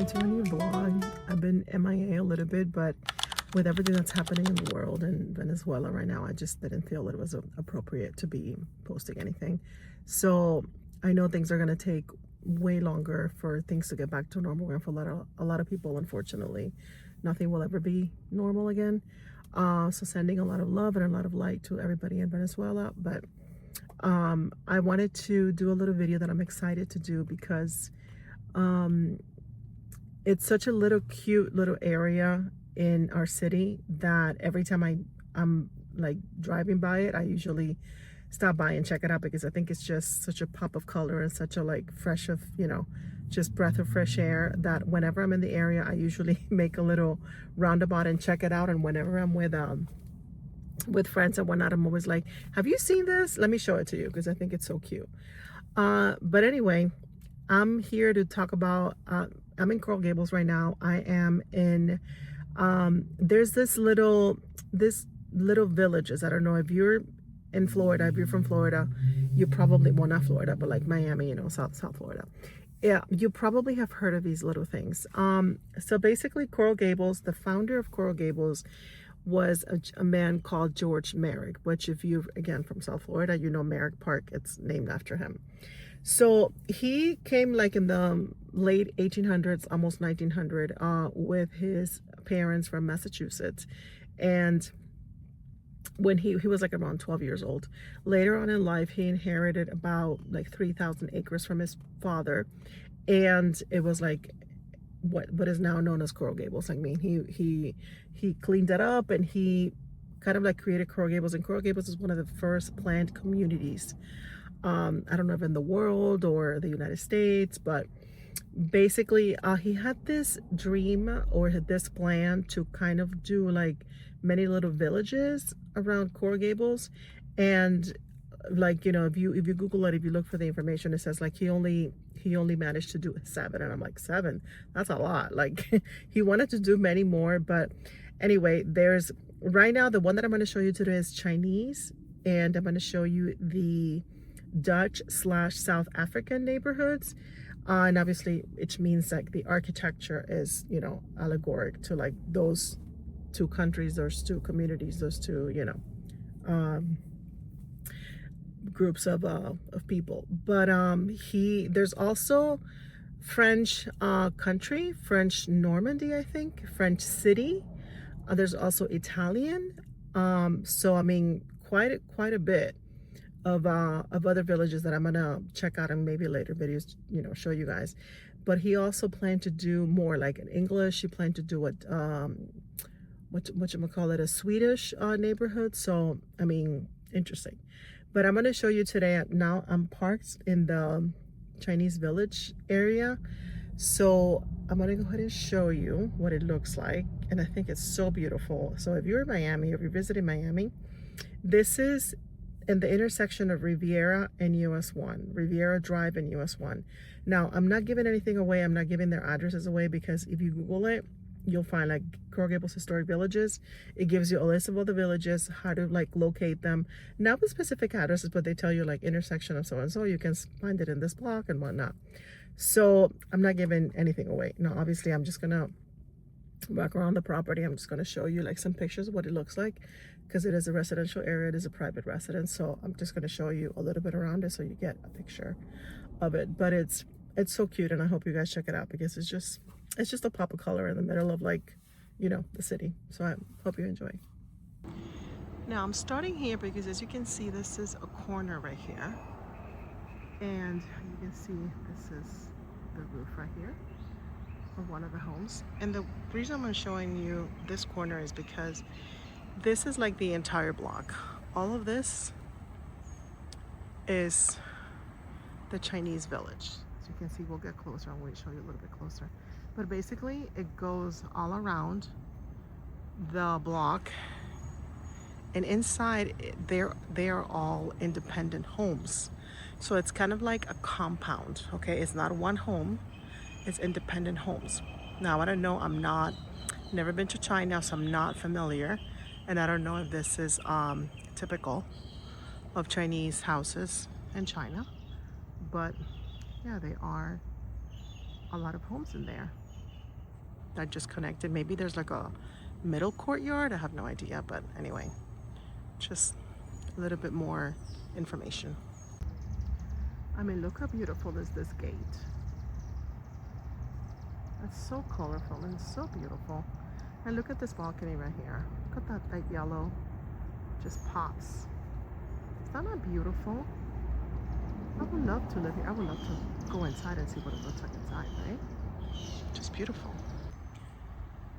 welcome to a new vlog. I've been MIA a little bit, but with everything that's happening in the world and Venezuela right now, I just didn't feel it was appropriate to be posting anything. So I know things are going to take way longer for things to get back to normal, and for a lot of people, unfortunately, nothing will ever be normal again. So sending a lot of love and a lot of light to everybody in Venezuela. But I wanted to do a little video that I'm excited to do because it's such a little cute little area in our city that every time I'm like driving by it, I usually stop by and check it out, because I think it's just such a pop of color and such a like fresh of, just breath of fresh air, that whenever I'm in the area, I usually make a little roundabout and check it out. And whenever I'm with friends and whatnot, I'm always like, have you seen this? Let me show it to you, because I think it's so cute. But anyway, I'm here to talk about, I'm in Coral Gables right now. I am in, there's this little villages. I don't know if you're in Florida, if you're from Florida, you probably, well, not Florida, but like Miami, South Florida. Yeah, you probably have heard of these little things. So basically Coral Gables, the founder of Coral Gables was a man called George Merrick, which if you're, again, from South Florida, Merrick Park, it's named after him. So he came like in the late 1800s, almost 1900, with his parents from Massachusetts. And when he was like around 12 years old. Later on in life, he inherited about like 3,000 acres from his father. And it was like what is now known as Coral Gables. I mean, he cleaned that up, and he kind of like created Coral Gables. And Coral Gables is one of the first planned communities, I don't know if in the world or the United States, but basically he had this dream or had this plan to kind of do like many little villages around Coral Gables. And like, if you Google it, if you look for the information, it says like he only managed to do 7. And I'm like, 7? That's a lot. Like he wanted to do many more. But anyway, there's right now, the one that I'm going to show you today is Chinese, and I'm going to show you the Dutch/South African neighborhoods. And obviously it means like the architecture is, allegoric to like those two countries, those two communities, those two, groups of people. But there's also French country, French Normandy, I think, French city. There's also Italian. So I mean, quite a bit of other villages that I'm gonna check out in maybe later videos, show you guys. But he also planned to do more like in English. He planned to do what you call it, a Swedish neighborhood. So I mean, interesting. But I'm gonna show you today. Now I'm parked in the Chinese village area, so I'm gonna go ahead and show you what it looks like. And I think it's so beautiful. So if you're in Miami, if you're visiting Miami, this is in the intersection of Riviera and US 1, Riviera Drive and US 1. Now, I'm not giving anything away. I'm not giving their addresses away, because if you Google it, you'll find like Coral Gables Historic Villages. It gives you a list of all the villages, how to like locate them. Not with specific addresses, but they tell you like intersection of so and so. You can find it in this block and whatnot. So I'm not giving anything away. Now, obviously, I'm just gonna walk around the property. I'm just gonna show you like some pictures of what it looks like, because it is a residential area. It is a private residence. So I'm just gonna show you a little bit around it so you get a picture of it. But it's so cute, and I hope you guys check it out, because it's just a pop of color in the middle of like, the city. So I hope you enjoy. Now I'm starting here because, as you can see, this is a corner right here. And you can see this is the roof right here of one of the homes. And the reason I'm showing you this corner is because this is like the entire block. All of this is the Chinese village. As you can see, we'll get closer. I'm going to show you a little bit closer. But basically, it goes all around the block. And inside, they are all independent homes. So it's kind of like a compound, okay? It's not one home. It's independent homes. Now, I don't know. Never been to China, so I'm not familiar. And I don't know if this is typical of Chinese houses in China. But yeah, they are a lot of homes in there. that just connected. Maybe there's like a middle courtyard. I have no idea, but anyway, just a little bit more information. I mean, look how beautiful is this gate. It's so colorful and so beautiful. And look at this balcony right here. Look at that light yellow. Just pops. Is that not beautiful? I would love to live here. I would love to go inside and see what it looks like inside, right? Just beautiful.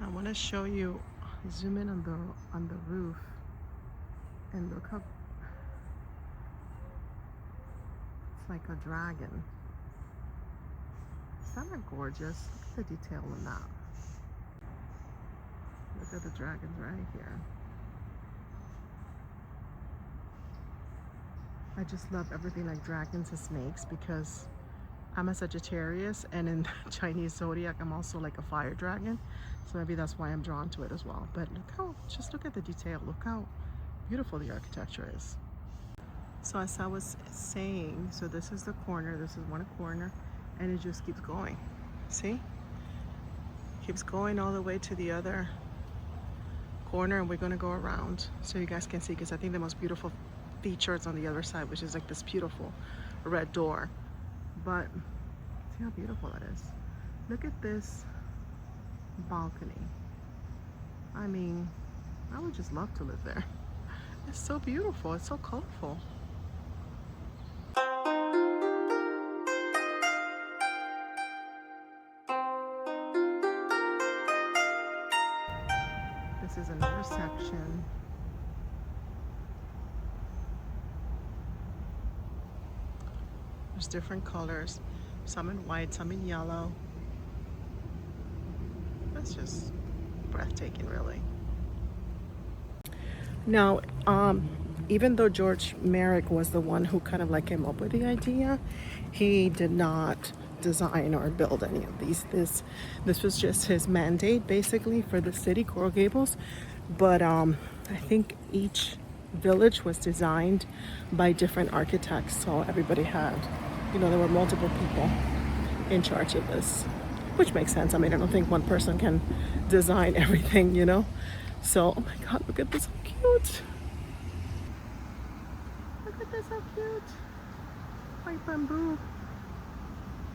I want to show you, zoom in on the roof, and look how it's like a dragon. Is that not gorgeous? Look at the detail in that. Look at the dragons right here. I just love everything like dragons and snakes because I'm a Sagittarius, and in the Chinese zodiac I'm also like a fire dragon, so maybe that's why I'm drawn to it as well. But just look at the detail. Look how beautiful the architecture is. So as I was saying, so this is the corner, this is one corner, and it just keeps going. See? Keeps going all the way to the other corner, and we're going to go around so you guys can see, because I think the most beautiful feature is on the other side, which is like this beautiful red door. But see how beautiful it is. Look at this balcony. I mean, I would just love to live there. It's so beautiful. It's so colorful. This is another section. There's different colors, some in white, some in yellow. That's just breathtaking, really. Now, even though George Merrick was the one who kind of like came up with the idea, he did not design or build any of these. This was just his mandate, basically, for the city, Coral Gables. But I think each village was designed by different architects, so everybody had, there were multiple people in charge of this, which makes sense. I mean, I don't think one person can design everything, So, oh my God, look at this, how cute. Look at this, how cute. Like bamboo,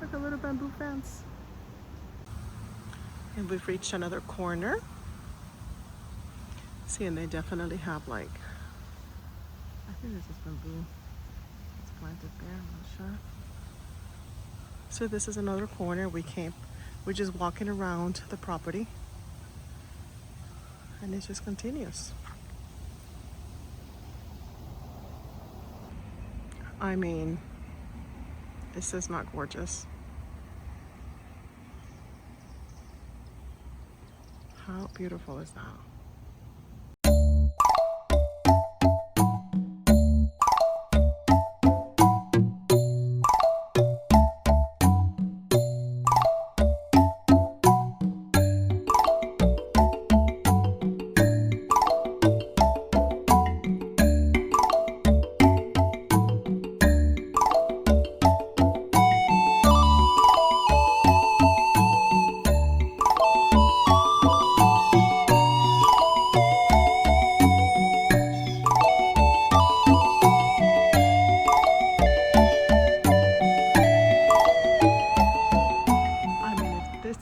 like a little bamboo fence. And we've reached another corner. See, and they definitely have like, I think this is bamboo. It's planted there, I'm not sure. So this is another corner. We're just walking around the property, and it just continues. I mean, this is not gorgeous. How beautiful is that?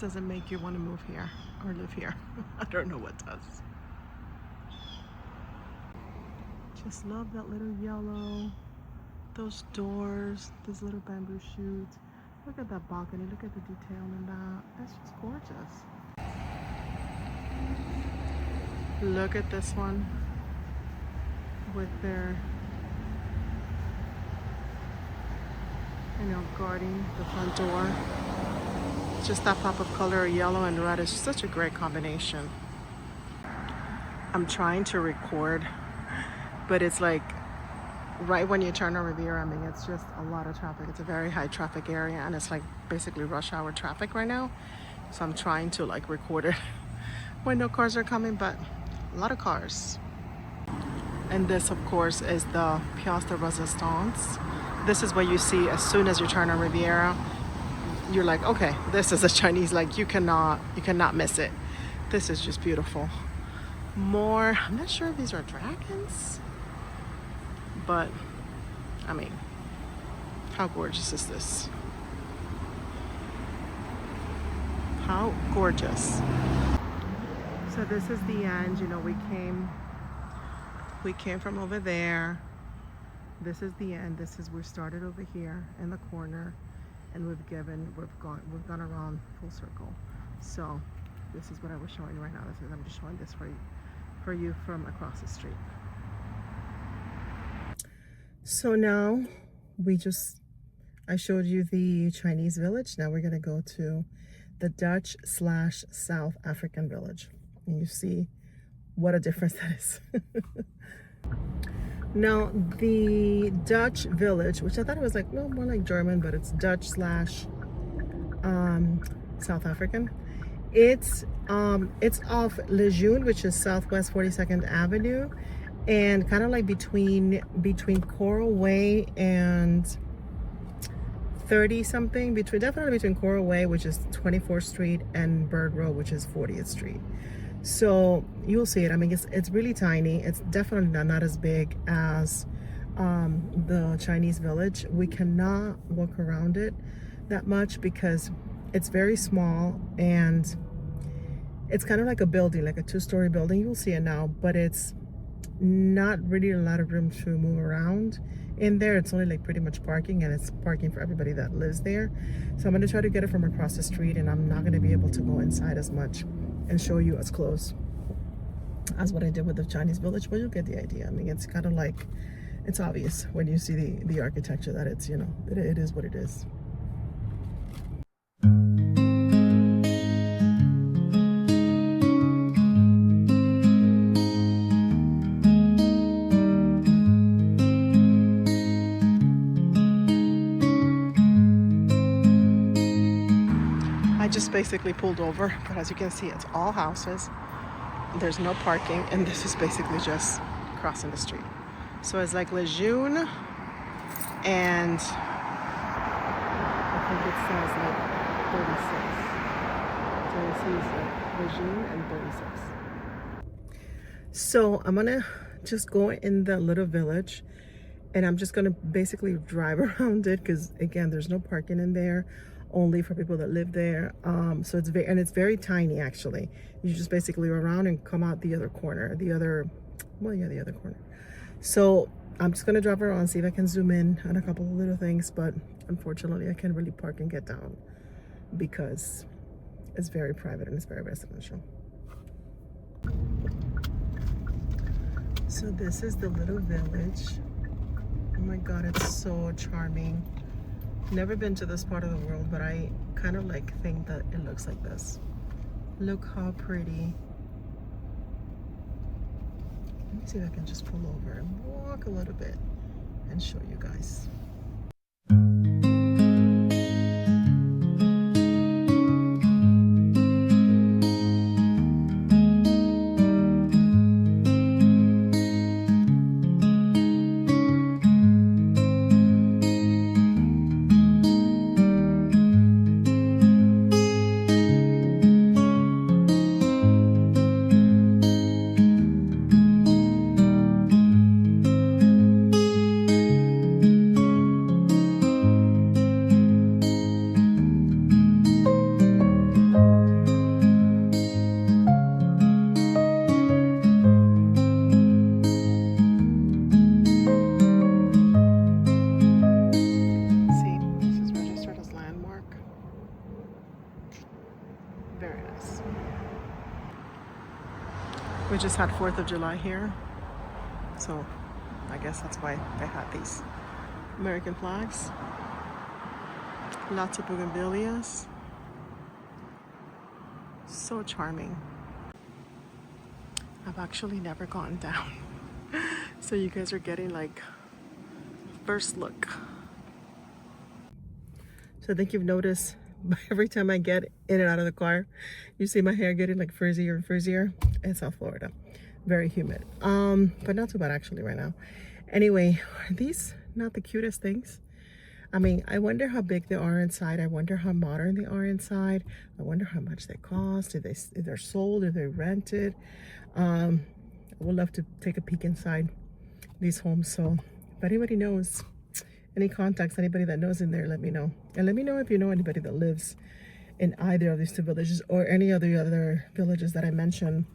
Doesn't make you want to move here or live here. I don't know what does. Just love that little yellow, those doors, these little bamboo shoots. Look at that balcony, look at the detail in that. That's just gorgeous. Look at this one with their, guarding the front door. Just that pop of color, yellow and red, is such a great combination. I'm trying to record, but it's like right when you turn on Riviera, I mean, it's just a lot of traffic. It's a very high traffic area, and it's like basically rush hour traffic right now. So I'm trying to like record it when no cars are coming, but a lot of cars. And this, of course, is the Place de Resistance. This is what you see as soon as you turn on Riviera. you're like, okay, this is a Chinese, like you cannot miss it. This is just beautiful. More, I'm not sure if these are dragons, but I mean, how gorgeous is this? How gorgeous. So this is the end. You know, we came from over there. This is the end. We started over here in the corner, and we've gone around full circle. So this is what I was showing right now. I'm just showing this for you from across the street. So now I showed you the Chinese village. Now we're gonna go to the Dutch / South African village, and you see what a difference that is. Now the Dutch village, which I thought it was like, no, more like German, but it's Dutch / South African. It's off Lejeune, which is Southwest 42nd Avenue, and kind of like between Coral Way and 30 something, definitely between Coral Way, which is 24th Street, and Bird Road, which is 40th Street. So you'll see it. I mean, it's really tiny. It's definitely not as big as the Chinese village. We cannot walk around it that much because it's very small, and it's kind of like a building, like a 2-story building. You'll see it now, but it's not really a lot of room to move around in there. It's only like pretty much parking, and it's parking for everybody that lives there. So I'm going to try to get it from across the street, and I'm not going to be able to go inside as much and show you as close as what I did with the Chinese village, but you'll get the idea. I mean, it's kind of like, it's obvious when you see the architecture that it's, you know, it is what it is. Just basically pulled over, but as you can see, it's all houses. There's no parking, and this is basically just crossing the street. So it's like Lejeune, and I think it says like 36. So it says like Lejeune and 36. So I'm gonna just go in the little village, and I'm just gonna basically drive around it because again, there's no parking in there, only for people that live there. So it's very tiny actually. You just basically go around and come out the other corner, the other corner. So I'm just gonna drive around, see if I can zoom in on a couple of little things, but unfortunately I can't really park and get down because it's very private and it's very residential. So this is the little village. Oh my God, it's so charming. Never been to this part of the world, but I kind of like think that it looks like this. Look how pretty. Let me see if I can just pull over and walk a little bit and show you guys. We just had 4th of July here, so I guess that's why they had these American flags. Lots of bougainvilleas. So charming. I've actually never gone down, so you guys are getting like first look. So I think you've noticed every time I get in and out of the car, you see my hair getting like frizzier and frizzier. In South Florida, very humid, but not too bad actually right now. Anyway, are these not the cutest things? I mean, I wonder how big they are inside. I wonder how modern they are inside. I wonder how much they cost, if they're sold, if they're rented. I would love to take a peek inside these homes. So if anybody knows, any contacts, anybody that knows in there, let me know. And let me know if you know anybody that lives in either of these two villages or any of the other villages that I mentioned.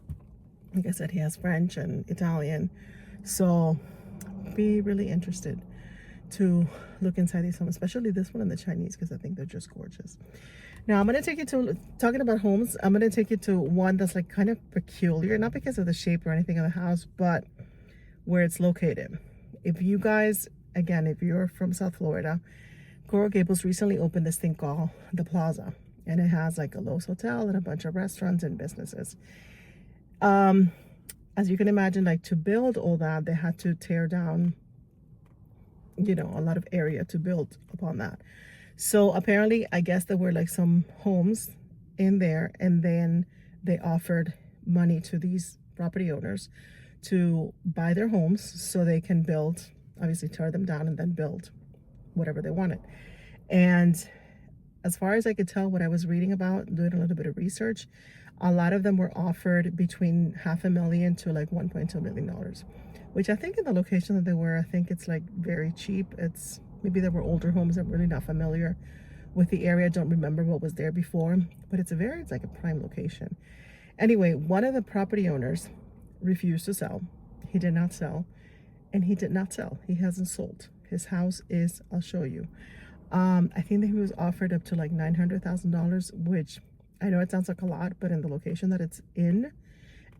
Like I said, he has French and Italian. So be really interested to look inside these homes, especially this one and the Chinese, because I think they're just gorgeous. Now I'm going to take you to, talking about homes, I'm going to take you to one that's like kind of peculiar, not because of the shape or anything of the house, but where it's located. If you guys, again, if you're from South Florida, Coral Gables recently opened this thing called the Plaza, and it has like a Lowe's hotel and a bunch of restaurants and businesses. As you can imagine, like to build all that, they had to tear down, you know, a lot of area to build upon that. So apparently, I guess there were like some homes in there, and then they offered money to these property owners to buy their homes so they can build, obviously tear them down and then build whatever they wanted. And as far as I could tell, what I was reading about, doing a little bit of research, a lot of them were offered between $500,000 to like $1.2 million, which I think in the location that they were, I think it's like very cheap. It's maybe there were older homes. I'm really not familiar with the area. I don't remember what was there before, but it's like a prime location. Anyway, one of the property owners refused to sell. He did not sell, and he did not sell. He hasn't sold. His house is, I'll show you. I think that he was offered up to like $900,000, which I know it sounds like a lot, but in the location that it's in,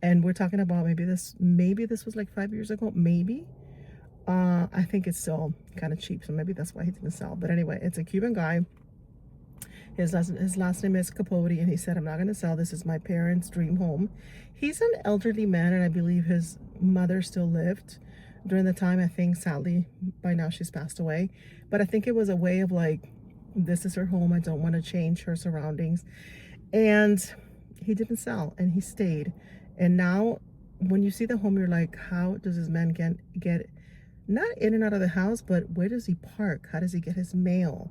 and we're talking about maybe this was like 5 years ago, maybe. I think it's still kind of cheap, so maybe that's why he didn't sell. But anyway, it's a Cuban guy. His last name is Capote, and he said, I'm not going to sell. This is my parents' dream home. He's an elderly man, and I believe his mother still lived during the time. I think, sadly, by now she's passed away. But I think it was a way of like, this is her home. I don't want to change her surroundings. And he didn't sell, and he stayed. And now when you see the home, you're like, how does this man get not in and out of the house, but where does he park? How does he get his mail?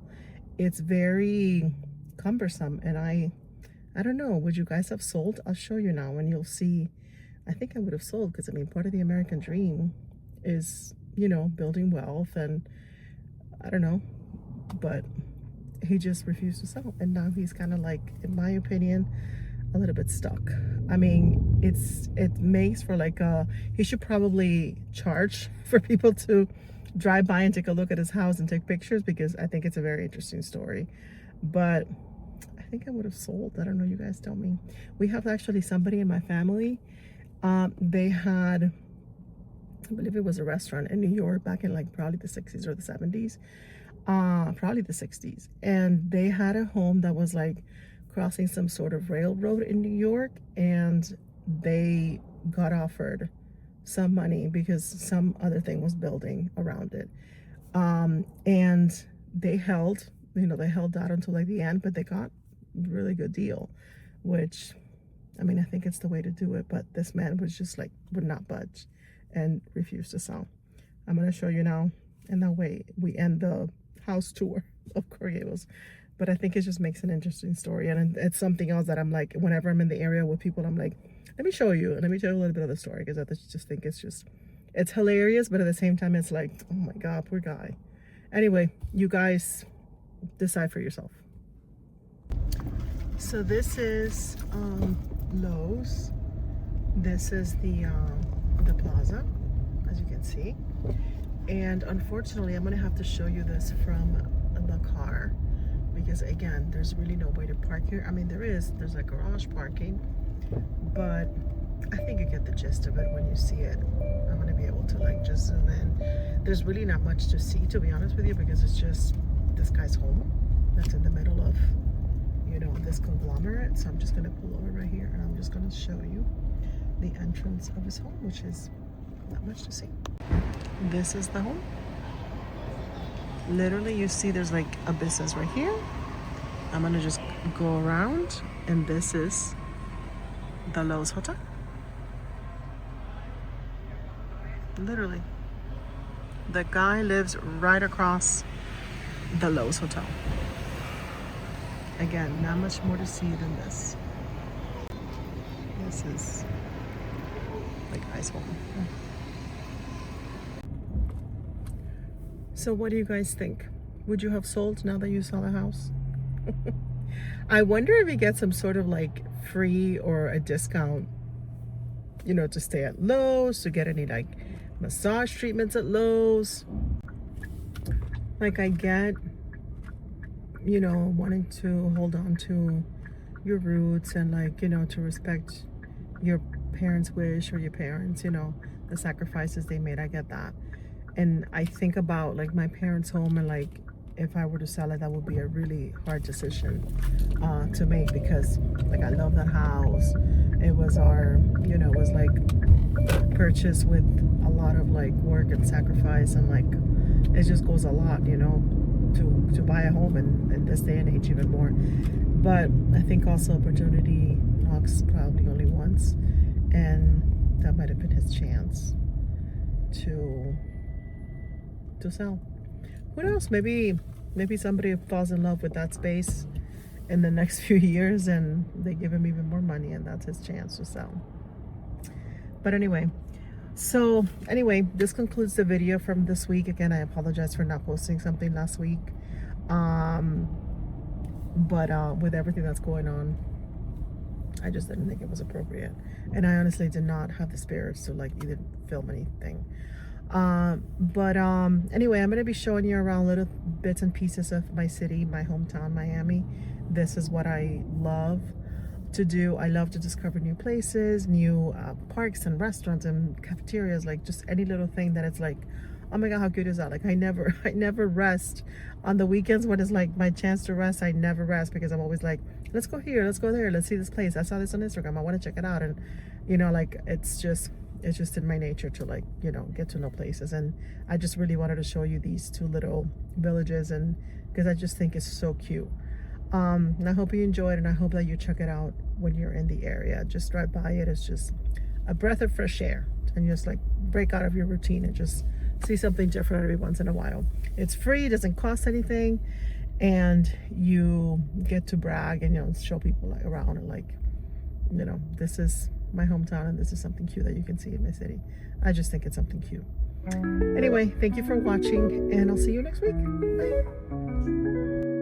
It's very cumbersome, and I don't know, would you guys have sold? I'll show you now, and you'll see. I think I would have sold, because I mean, part of the American dream is, you know, building wealth, and I don't know, but he just refused to sell, and now he's kind of like, in my opinion, a little bit stuck. I mean, it makes for like he should probably charge for people to drive by and take a look at his house and take pictures, because I think it's a very interesting story. But I think I would have sold. I don't know, you guys tell me. We have actually somebody in my family, they had, I believe it was a restaurant in New York back in like probably the 60s or the 70s, probably the 60s, and they had a home that was like crossing some sort of railroad in New York, and they got offered some money because some other thing was building around it, and they held out until like the end, but they got a really good deal, which, I mean, I think it's the way to do it. But this man was just like, would not budge and refused to sell. I'm going to show you now, and that way we end the house tour of Coral Gables. But I think it just makes an interesting story, and it's something else that I'm like, whenever I'm in the area with people, I'm like, let me show you, and let me tell you a little bit of the story, because I just think it's hilarious, but at the same time, it's like, oh my God, poor guy. Anyway, you guys decide for yourself. So this is Lowe's. This is the plaza, as you can see. And unfortunately, I'm gonna have to show you this from the car, because again, there's really no way to park here. I mean, there's like garage parking, but I think you get the gist of it when you see it. I'm gonna be able to like just zoom in. There's really not much to see, to be honest with you, because it's just this guy's home that's in the middle of, you know, this conglomerate. So I'm just gonna pull over right here, and I'm just gonna show you the entrance of his home, which is not much to see. This is the home. Literally, you see there's like a business right here. I'm gonna just go around, and this is the Lowe's Hotel. Literally, the guy lives right across the Lowe's Hotel. Again, not much more to see than this. This is like ice hole. So what do you guys think? Would you have sold now that you saw the house? I wonder if you get some sort of like free or a discount, you know, to stay at Lowe's, to get any like massage treatments at Lowe's. Like I get, you know, wanting to hold on to your roots and like, you know, to respect your parents' wish or your parents, you know, the sacrifices they made. I get that. And I think about like my parents' home, and like if I were to sell it, that would be a really hard decision to make, because like I love that house. It was our, you know, it was like purchased with a lot of like work and sacrifice, and like it just goes a lot, you know, to buy a home in this day and age even more. But I think also opportunity knocks probably only once, and that might have been his chance to sell. Who knows? Maybe somebody falls in love with that space in the next few years, and they give him even more money, and that's his chance to sell. But anyway, so anyway, this concludes the video from this week. Again, I apologize for not posting something last week, but with everything that's going on, I just didn't think it was appropriate, and I honestly did not have the spirits to like even film anything. Anyway, I'm going to be showing you around little bits and pieces of my city, my hometown, Miami. This is what I love to do. I love to discover new places, new parks and restaurants and cafeterias, like just any little thing that it's like, oh my God, how good is that? Like I never rest on the weekends when it's like my chance to rest. I never rest, because I'm always like, let's go here, let's go there, let's see this place. I saw this on Instagram, I want to check it out. And you know, like it's just in my nature to like, you know, get to know places. And I just really wanted to show you these two little villages, and because I just think it's so cute. And I hope you enjoyed, and I hope that you check it out when you're in the area. Just drive by it. It's just a breath of fresh air, and just like break out of your routine and just see something different every once in a while. It's free, it doesn't cost anything, and you get to brag and, you know, show people like around, and like, you know, this is my hometown, and this is something cute that you can see in my city. I just think it's something cute. Anyway, thank you for watching, and I'll see you next week. Bye.